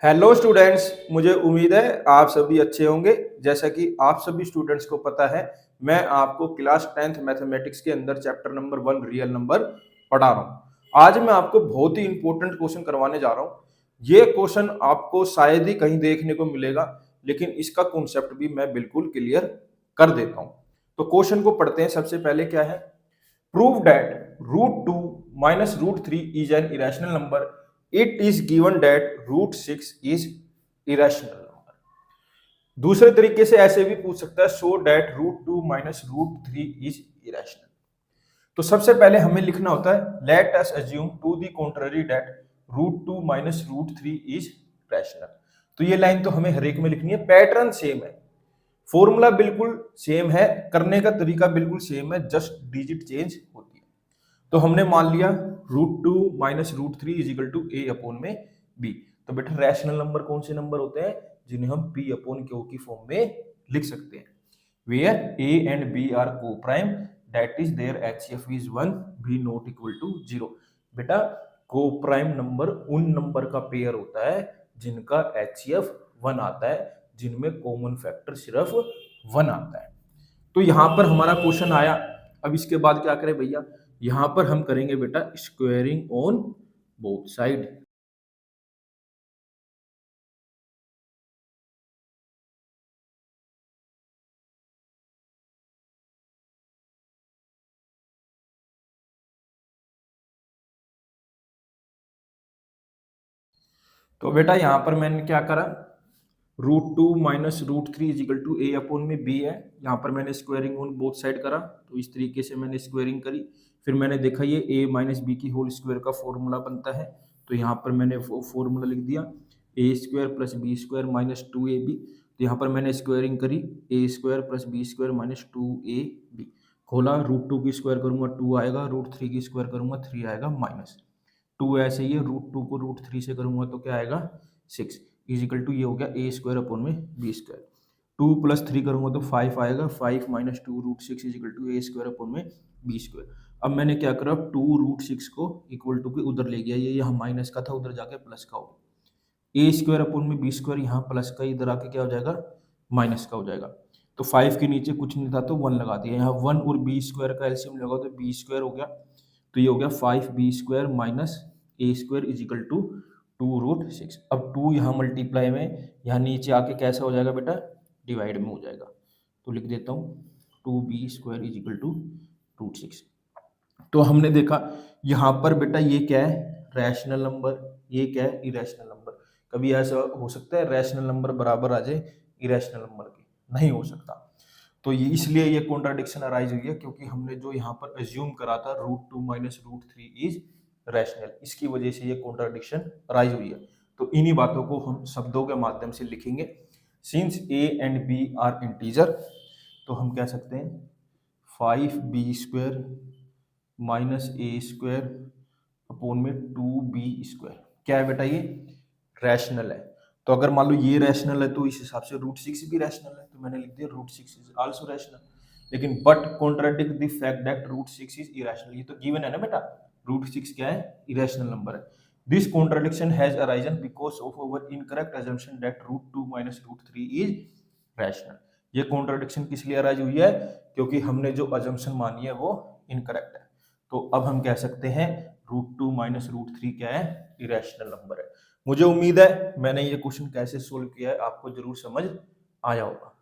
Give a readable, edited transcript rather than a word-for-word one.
Hello students, मुझे उम्मीद है आप सभी अच्छे होंगे। जैसा कि आप सभी स्टूडेंट्स को पता है, मैं आपको क्लास 10th मैथमेटिक्स के अंदर चैप्टर नंबर 1 रियल नंबर पढ़ा रहा हूं। आज मैं आपको बहुत ही इंपॉर्टेंट क्वेश्चन करवाने जा रहा हूं। ये क्वेश्चन आपको शायद ही कहीं देखने को मिलेगा, लेकिन इसका कॉन्सेप्ट भी मैं बिल्कुल क्लियर कर देता हूं। तो क्वेश्चन को पढ़ते हैं। सबसे पहले क्या है, prove that √2 minus √3 is an irrational number. It is given that √6 is irrational number. दूसरे तरीके से ऐसे भी पूछ सकता है, show that √2 minus √3 is irrational. तो सबसे पहले हमें लिखना होता है, let us assume to the contrary that √2 minus √3 is rational. तो ये लाइन तो हमें हर एक में लिखनी है, पैटर्न सेम है, फॉर्मूला बिल्कुल सेम है, करने का तरीका बिल्कुल सेम है, जस्ट डिजिट चेंज होती है। तो हमने मान लिया √2 minus √3 is equal to a upon में b। तो बेटा रैशनल नंबर कौन से नंबर होते हैं जिन्हें हम p अपॉन q की फॉर्म में लिख सकते हैं, where a and b are co prime that is their HCF is 1 b not equal to 0। बेटा को प्राइम नंबर उन नंबर का पेयर होता है जिनका HCF 1 आता है, जिनमें कॉमन फैक्टर सिर्फ 1 आता है। तो यहां पर हमारा क्वेश्चन आया। अब इसके बाद क्या करें भैया, यहां पर हम करेंगे बेटा स्क्वायरिंग ऑन बोथ साइड। तो बेटा यहां पर मैंने क्या करा, √2 minus √3 is equal to a upon में b है। यहाँ पर मैंने स्क्वायरिंग ऑन बोथ साइड करा, तो इस तरीके से मैंने स्क्वायरिंग करी। फिर मैंने देखा ये a माइनस बी की होल स्क्वायर का फॉर्मूला बनता है, तो यहाँ पर मैंने फॉर्मूला लिख दिया a square plus B square minus 2ab। तो यहाँ पर मैंने स्क्वायरिंग करी, a square plus B square minus 2ab खोला, √2 की स्क्वायर करूंगा 2 आएगा, √3 की स्क्वायर करूंगा 3 आएगा माइनस 2। ऐसे ही है, √2 को √3 से करूंगा तो क्या आएगा 6 इज इक्वल टू ये हो गया a स्क्वायर अपॉन में b स्क्वायर। 2 प्लस 3 करूंगा तो 5 आएगा, 5 minus 2 √6 is equal to a square upon में b स्क्वायर। अब मैंने क्या करा, 2 √6 को इक्वल टू के उधर ले गया, ये यहाँ माइनस का था उधर जाके प्लस का हो गया, a स्क्वायर अपॉन में b स्क्वायर यहाँ प्लस का, इधर आके क्या हो जाएगा माइनस का हो जाएगा। तो 5 के नीचे कुछ नहीं था तो 1 लगा दिया, यहाँ 1 और b स्क्वायर का एलसीएम लगा तो b स्क्वायर हो गया। तो ये हो गया 5b square minus a square is equal to 2√6। अब 2 यहाँ मल्टीप्लाई में यहाँ नीचे आके कैसा हो जाएगा बेटा, डिवाइड में हो जाएगा। तो लिख देता हूँ 2b square is equal to √6। तो हमने देखा यहाँ पर बेटा ये क्या है रैशनल नंबर, ये क्या है इरेशनल नंबर। कभी ऐसा हो सकता है रैशनल नंबर बराबर आ जाए इरेशनल नंबर के? नहीं हो सकता। तो ये इसलिए ये कॉन्ट्राडिक्शन अराइज हुई है, क्योंकि हमने जो यहाँ पर अज्यूम करा था √2 minus √3 इज रैशनल, इसकी वजह से ये कॉन्ट्राडिक्शन अराइज हुई है। तो इन्हीं बातों को हम शब्दों के माध्यम से लिखेंगे। Since a and b are integer, तो हम कह सकते हैं 5b square minus a square upon में 2b स्क्वायर क्या है बेटा, ये रैशनल है। तो अगर मान लो ये रैशनल है तो इस हिसाब से √6 भी रैशनल है, तो मैंने लिख दिया √6 इज आल्सो रैशनल। लेकिन but contradict the fact that √6 is irrational, ये तो गिवन है ना बेटा, √6 क्या है इरेशनल नंबर है। This contradiction has arisen because of our incorrect assumption that √2 minus √3 is rational. ये कॉन्ट्राडिक्शन किस लिए अराइज हुई है, क्योंकि हमने जो अजम्पशन मानी है वो इनकरेक्ट है। तो अब हम कह सकते हैं √2 minus √3 क्या है इरेशनल नंबर है। मुझे उम्मीद है मैंने ये क्वेश्चन कैसे सोल्व किया है आपको जरूर समझ आया होगा।